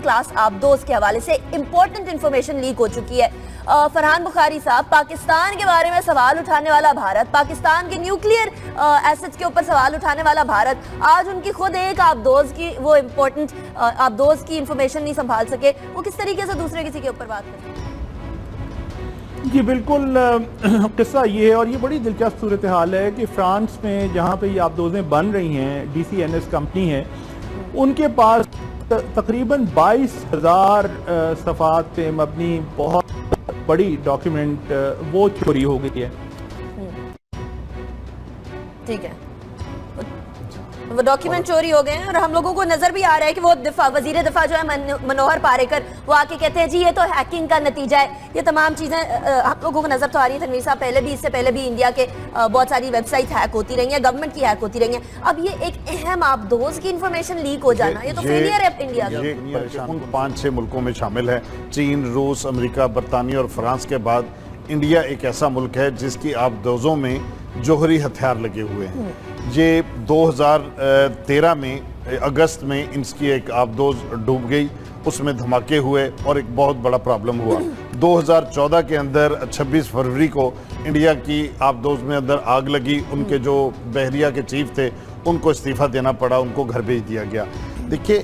Class आबदोज के हवाले से इंपॉर्टेंट इंफॉर्मेशन लीक हो चुकी है। फरहान बुखारी साहब, पाकिस्तान के बारे में सवाल उठाने वाला भारत, पाकिस्तान के न्यूक्लियर एसेट्स के ऊपर सवाल उठाने वाला भारत, आज उनकी खुद एक आबदोज की वो इंपॉर्टेंट आबदोज की इंफॉर्मेशन नहीं संभाल सके, वो किस तरीके से दूसरे किसी के ऊपर बात करें? जी बिल्कुल, किस्सा ये है और ये बड़ी दिलचस्प सूरत हाल है कि फ्रांस में जहाँ पे ये आबदोजें बन रही हैं, DCNS कंपनी है, उनके पास तकरीबन 22,000 सफ़ात पे मबनी बहुत बड़ी डॉक्यूमेंट वो चोरी हो गई है। ठीक है, वो डॉक्यूमेंट चोरी हो गए हैं और हम लोगों को नजर भी आ रहा है कि वो वजीर दिफा जो है मनोहर पारेकर, वो आके कहते हैं जी ये तो हैकिंग का नतीजा है। ये तमाम चीजें हम लोगों को नजर तो आ रही है। तनवीर साहब, पहले भी, इससे पहले भी इंडिया के बहुत सारी वेबसाइट हैक होती रही हैं, गवर्नमेंट की हैक होती रही हैं। अब ये एक अहम आबदोज की इंफॉर्मेशन लीक हो जाना, ये तो फेलियर है इंडिया का। उन 5-6 मुल्कों में शामिल है, चीन, रूस, अमेरिका, बरतानिया और फ्रांस के बाद इंडिया एक ऐसा मुल्क है जिसकी आबदोजों में जौहरी हथियार लगे हुए हैं। ये 2013 में अगस्त में इसकी एक आबदोज डूब गई, उसमें धमाके हुए और एक बहुत बड़ा प्रॉब्लम हुआ। 2014 के अंदर 26 फरवरी को इंडिया की आबदोज में अंदर आग लगी, उनके जो बहरिया के चीफ थे उनको इस्तीफा देना पड़ा, उनको घर भेज दिया गया। देखिए,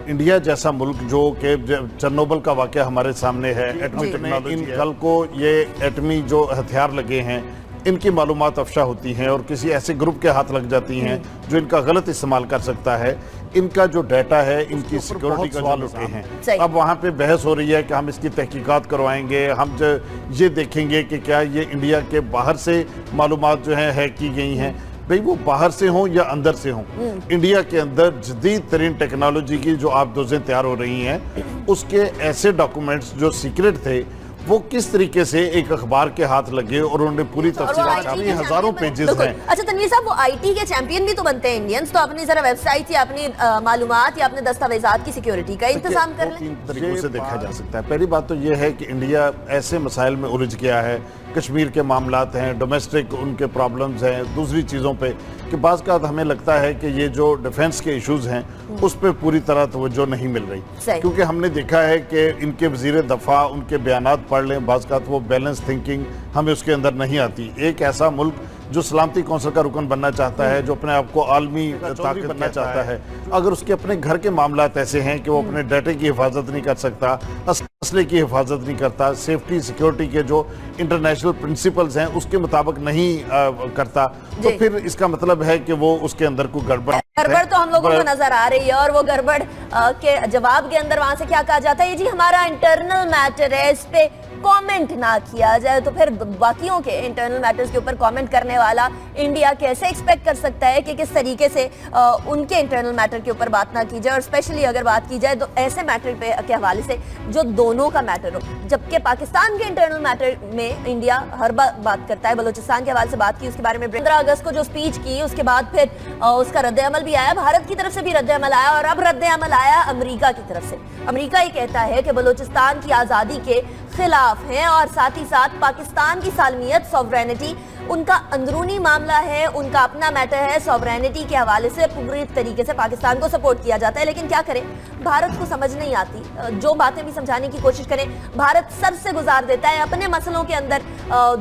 इंडिया जैसा मुल्क जो कि चेरनोबिल का वाक़या हमारे सामने है, एटमी टेक्नोलॉजी, इन कल को ये एटमी जो हथियार लगे हैं इनकी मालूमात अफशा होती हैं और किसी ऐसे ग्रुप के हाथ लग जाती हैं जो इनका गलत इस्तेमाल कर सकता है। इनका जो डाटा है, इनकी सिक्योरिटी का सवाल उठे हैं। अब वहाँ पे बहस हो रही है कि हम इसकी तहकीकात करवाएंगे, हम ये देखेंगे कि क्या ये इंडिया के बाहर से मालूमात जो है हैक की गई हैं। भाई, वो बाहर से हों या अंदर से हों, इंडिया के अंदर जदीद तरीन टेक्नोलॉजी की जो आबदोजें तैयार हो रही हैं, उसके ऐसे डॉक्यूमेंट्स जो सीक्रेट थे वो किस तरीके से एक अखबार के हाथ लगे और उन्होंने पूरी तफसीलात छापी, हजारों पेजेस हैं। अच्छा तनवीर साहब, वो आईटी के चैंपियन भी तो बनते हैं इंडियंस, तो अपनी जरा वेबसाइट या अपनी मालूमात या अपने दस्तावेजात की सिक्योरिटी का इंतजाम कर लें। 3 तरीकों से देखा जा सकता है। पहली बात तो ये है कि इंडिया ऐसे मसाइल में उलझ गया है, कश्मीर के मामलात हैं, डोमेस्टिक उनके प्रॉब्लम्स हैं, दूसरी चीज़ों पे कि बाज़ का हमें लगता है कि ये जो डिफेंस के इश्यूज़ हैं उस पर पूरी तरह तवज्जो नहीं मिल रही, क्योंकि हमने देखा है कि इनके वज़ीर दफ़ा उनके बयानात पढ़ लें, बाज़ का वो बैलेंस थिंकिंग हमें उसके अंदर नहीं आती। एक ऐसा मुल्क जो सलामती कौंसिल का रुकन बनना चाहता है, जो अपने आप को आलमी ताकत बनना चाहता है, अगर उसके अपने घर के मामलात ऐसे हैं कि वो अपने डाटे की हिफाजत नहीं कर सकता, असले की हिफाजत नहीं करता, सेफ्टी सिक्योरिटी के जो इंटरनेशनल प्रिंसिपल्स हैं उसके मुताबिक नहीं करता, तो फिर इसका मतलब है कि वो उसके अंदर कोई गड़बड़ तो हम लोगों को नजर आ रही है। और वो गड़बड़ के जवाब के अंदर वहां से क्या कहा जाता है, ये जी हमारा इंटरनल मैटर है, इस पे कमेंट ना किया जाए। तो फिर बाकियों के इंटरनल मैटर्स के ऊपर कमेंट करने वाला इंडिया कैसे एक्सपेक्ट कर सकता है कि किस तरीके से उनके इंटरनल मैटर के ऊपर बात ना की जाए, और स्पेशली अगर बात की जाए तो ऐसे मैटर पे के हवाले से जो दोनों का मैटर हो। जबकि पाकिस्तान के इंटरनल मैटर में इंडिया हर बात करता है। बलोचिस्तान के हवाले से बात की, उसके बारे में 15 अगस्त को जो स्पीच की, उसके बाद फिर उसका रद्द-ए-अमल भी आया, भारत की तरफ से भी रद्द-ए-अमल आया, और अब रद्द-ए-अमल आया अमेरिका की तरफ से। अमेरिका ये कहता है कि बलोचिस्तान की आज़ादी के खिलाफ हैं और साथ ही साथ पाकिस्तान की सालमियत, सॉवरेनिटी उनका अंदरूनी मामला है, उनका अपना मैटर है। सॉवरेनिटी के हवाले से पूरी तरीके से पाकिस्तान को सपोर्ट किया जाता है, लेकिन क्या करें, भारत को समझ नहीं आती। जो बातें भी समझाने की कोशिश करें, भारत सर से गुजार देता है, अपने मसलों के अंदर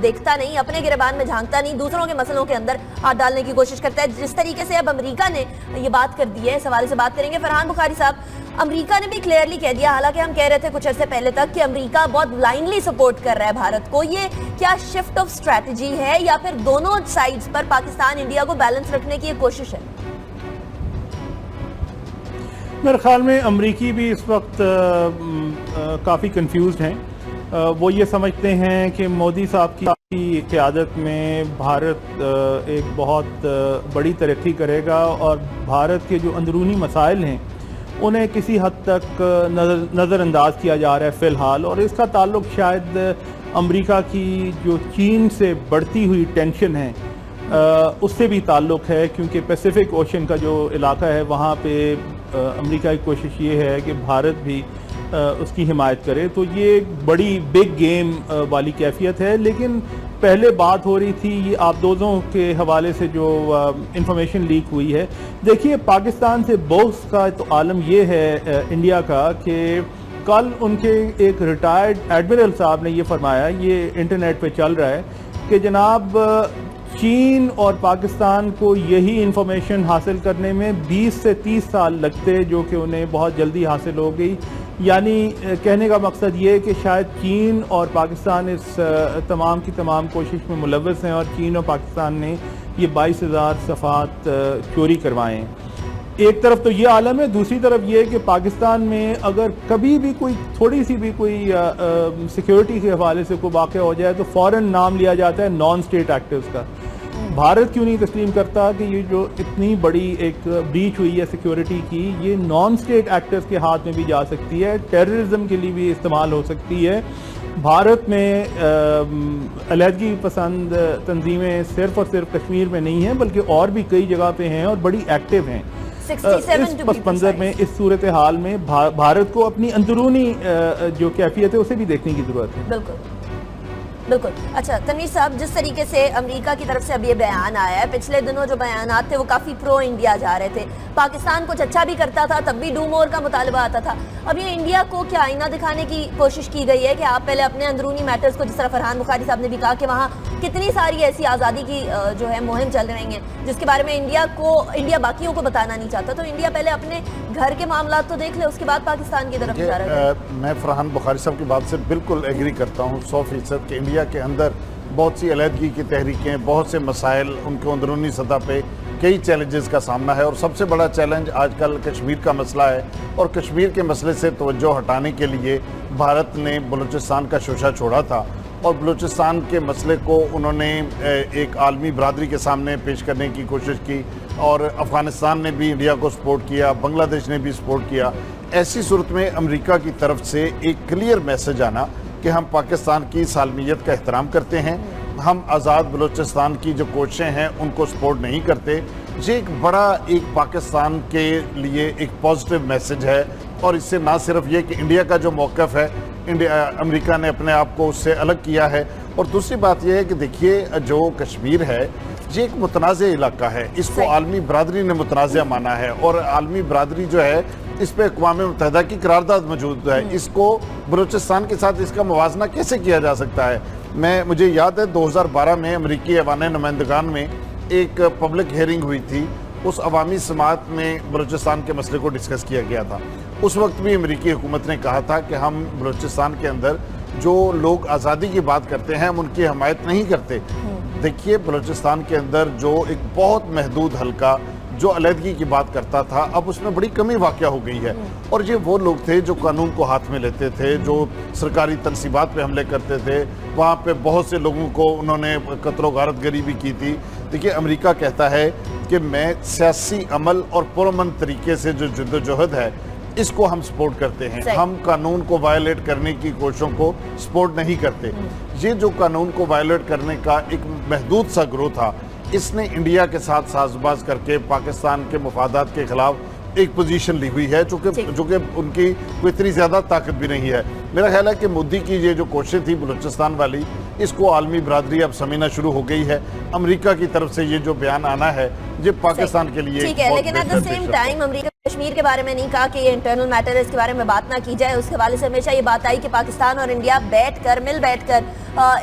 देखता नहीं, अपने गिरबान में झांकता नहीं, दूसरों के मसलों के अंदर हाथ डालने की कोशिश करता है। जिस तरीके से अब अमेरिका ने ये बात कर दी है, इस हवाले से बात करेंगे। फरहान बुखारी साहब, अमेरिका ने भी क्लियरली कह दिया, हालांकि हम कह रहे थे कुछ अर्से पहले तक कि अमेरिका बहुत ब्लाइंडली सपोर्ट कर रहा है भारत को, ये क्या शिफ्ट ऑफ स्ट्रेटजी है या फिर दोनों साइड्स पर पाकिस्तान इंडिया को बैलेंस रखने की एक कोशिश है? मेरे ख्याल में अमरीकी भी इस वक्त काफ़ी कंफ्यूज्ड हैं। वो ये समझते हैं कि मोदी साहब की क़यादत में भारत एक बहुत बड़ी तरक्की करेगा और भारत के जो अंदरूनी मसाइल हैं उन्हें किसी हद तक नज़रअंदाज किया जा रहा है फ़िलहाल। और इसका ताल्लुक शायद अमेरिका की जो चीन से बढ़ती हुई टेंशन है उससे भी ताल्लुक है, क्योंकि पैसिफिक ओशन का जो इलाका है वहाँ पे अमेरिका की कोशिश ये है कि भारत भी उसकी हिमायत करे। तो ये बड़ी बिग गेम वाली कैफियत है। लेकिन पहले बात हो रही थी ये आबदोजों के हवाले से जो इंफॉर्मेशन लीक हुई है। देखिए, पाकिस्तान से बॉक्स का तो आलम ये है इंडिया का कि कल उनके एक रिटायर्ड एडमिरल साहब ने ये फरमाया, ये इंटरनेट पे चल रहा है, कि जनाब चीन और पाकिस्तान को यही इंफॉर्मेशन हासिल करने में 20 से 30 साल लगते, जो कि उन्हें बहुत जल्दी हासिल हो गई। यानी कहने का मकसद ये है कि शायद चीन और पाकिस्तान इस तमाम की तमाम कोशिश में मुलव्वस हैं और चीन और पाकिस्तान ने ये 22,000 सफ़ात चोरी करवाए हैं। एक तरफ तो ये आलम है, दूसरी तरफ ये है कि पाकिस्तान में अगर कभी भी कोई थोड़ी सी भी कोई सिक्योरिटी के हवाले से कोई वाक़या हो जाए तो फ़ौरन नाम लिया जाता है नॉन स्टेट एक्टर्स का। भारत क्यों नहीं तस्लीम करता कि ये जो इतनी बड़ी एक ब्रीच हुई है सिक्योरिटी की, ये नॉन स्टेट एक्टर्स के हाथ में भी जा सकती है, टेररिज्म के लिए भी इस्तेमाल हो सकती है। भारत में अलहदगी पसंद तंजीमें सिर्फ और सिर्फ कश्मीर में नहीं हैं, बल्कि और भी कई जगह पे हैं और बड़ी एक्टिव हैं। इस पस मंज़र में, इस सूरत हाल में भारत को अपनी अंदरूनी जो कैफियत है उसे भी देखने की ज़रूरत है। बिल्कुल बिल्कुल। अच्छा तनवीर साहब, जिस तरीके से अमेरिका की तरफ से अब ये बयान आया है, पिछले दिनों जो बयानात थे वो काफ़ी प्रो इंडिया जा रहे थे, पाकिस्तान कुछ अच्छा भी करता था तब भी डू मोर का मुतालबा आता था। अब ये इंडिया को क्या आईना दिखाने की कोशिश की गई है कि आप पहले अपने अंदरूनी मैटर्स को, जिस तरह फरहान बुखारी साहब ने भी कहा कि वहाँ कितनी सारी ऐसी आज़ादी की जो है मुहिम चल रही हैं जिसके बारे में इंडिया बाकियों को बताना नहीं चाहता, तो इंडिया पहले अपने घर के मामला तो देख ले, उसके बाद पाकिस्तान की तरफ इशारा करे। मैं फरहान बुखारी साहब की बात से बिल्कुल एग्री करता हूँ 100% कि इंडिया के अंदर बहुत सी अलहदगी की तहरीकें, बहुत से मसाइल, उनको अंदरूनी सतह पे कई चैलेंजेस का सामना है। और सबसे बड़ा चैलेंज आजकल कश्मीर का मसला है, और कश्मीर के मसले से तवज्जो हटाने के लिए भारत ने बलूचिस्तान का शोशा छोड़ा था और बलूचिस्तान के मसले को उन्होंने एक आलमी बरादरी के सामने पेश करने की कोशिश की, और अफ़गानिस्तान ने भी इंडिया को सपोर्ट किया, बांग्लादेश ने भी सपोर्ट किया। ऐसी सूरत में अमेरिका की तरफ से एक क्लियर मैसेज आना कि हम पाकिस्तान की सालमियत का एहतराम करते हैं, हम आज़ाद बलूचिस्तान की जो कोशिशें हैं उनको सपोर्ट नहीं करते, ये एक बड़ा एक पाकिस्तान के लिए एक पॉजिटिव मैसेज है। और इससे ना सिर्फ ये कि इंडिया का जो मौक़िफ़ है, अमेरिका ने अपने आप को उससे अलग किया है, और दूसरी बात यह है कि देखिए जो कश्मीर है ये एक मुतनाज़ इलाका है, इसको आलमी बरादरी ने मुतनाज़ माना है, और आलमी बरादरी जो है इस पर अक़वाम मुत्तहिदा की करारदाद मौजूद है। इसको बलूचिस्तान के साथ इसका मुवाजना कैसे किया जा सकता है? मुझे याद है 2012 में अमरीकी ऐवान नुमाइंदगान में एक पब्लिक हियरिंग हुई थी, उस अवामी समात में बलूचिस्तान के मसले को डिस्कस किया गया था। उस वक्त भी अमरीकी हुकूमत ने कहा था कि हम बलूचिस्तान के अंदर जो लोग आज़ादी की बात करते हैं हम उनकी हमायत नहीं करते। देखिए, बलूचिस्तान के अंदर जो एक बहुत महदूद हल्का जो अलहदगी की बात करता था, अब उसमें बड़ी कमी वाक़या हो गई है। और ये वो लोग थे जो कानून को हाथ में लेते थे, जो सरकारी तनसीबात पे हमले करते थे, वहाँ पे बहुत से लोगों को उन्होंने कत्ल गारतगरी भी की थी। देखिए, अमेरिका कहता है कि मैं सियासी अमल और पुरअमन तरीके से जो जद्दोजहद है इसको हम सपोर्ट करते हैं, हम कानून को वायलेट करने की कोशिशों को सपोर्ट नहीं करते। ये जो कानून को वायलेट करने का एक महदूद सा ग्रोह था, इसने इंडिया के साथ साजबाज करके पाकिस्तान के मफादात के खिलाफ एक पोजीशन ली हुई है, जो कि उनकी कोई इतनी ज़्यादा ताकत भी नहीं है। मेरा ख्याल है कि मोदी की ये जो कोशिश थी बलूचिस्तान वाली, इसको आलमी बरादरी अब समझना शुरू हो गई है। अमेरिका की तरफ से ये जो बयान आना है ये पाकिस्तान के लिए ठीक है, लेकिन at the same time America Kashmir के बारे में नहीं कहा कि ये इंटरनल मैटर है, इसके बारे में बात ना की जाए। उसके हवाले से हमेशा ये बात आई कि पाकिस्तान और इंडिया मिल बैठकर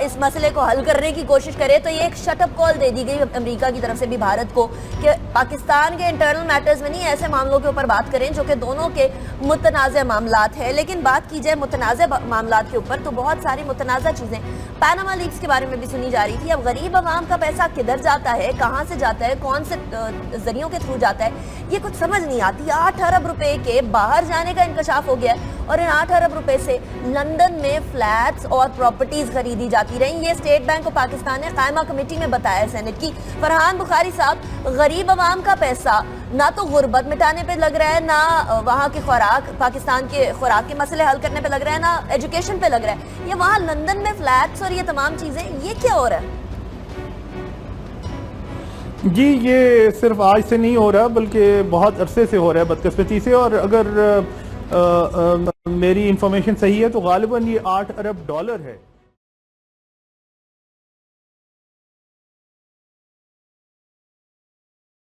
इस मसले को हल करने की कोशिश करे। तो ये एक शटअप कॉल दे दी गई अमेरिका की तरफ से भी भारत को कि पाकिस्तान के इंटरनल मैटर्स में नहीं, ऐसे मामलों के ऊपर बात करें जो कि दोनों के मुतनाज़ मामलात है। लेकिन बात की जाए मुतनाज़ मामलात के ऊपर, तो बहुत सारी मुतनाज़ चीज़ें पैनामा लीक्स के बारे में भी सुनी जा रही थी। अब गरीब आवाम का पैसा किधर जाता है, कहाँ से जाता है, कौन से जरियों के थ्रू जाता है, ये कुछ समझ नहीं आती। 8 अरब रुपए के बाहर जाने का इंकशाफ हो गया, और इन 8 अरब रुपए से लंदन में फ्लैट्स और प्रॉपर्टीज खरीदी जाती रही। ये स्टेट बैंक ऑफ पाकिस्तान ने कायमा कमेटी में बताया सेनेट की। फरहान बुखारी साहब, गरीब आवाम का पैसा ना तो गुर्बत मिटाने पे लग रहा है, ना वहाँ की खुराक, पाकिस्तान के खुराक के मसले हल करने पे लग रहा है, ना एजुकेशन पे लग रहा है, ये वहाँ लंदन में फ्लैट्स और ये तमाम चीजें, ये क्या हो रहा है? जी, ये सिर्फ आज से नहीं हो रहा, बल्कि बहुत अरसे से हो रहा है बदकिस्मती से। और अगर मेरी इंफॉर्मेशन सही है तो गालिबन ये $8 अरब है।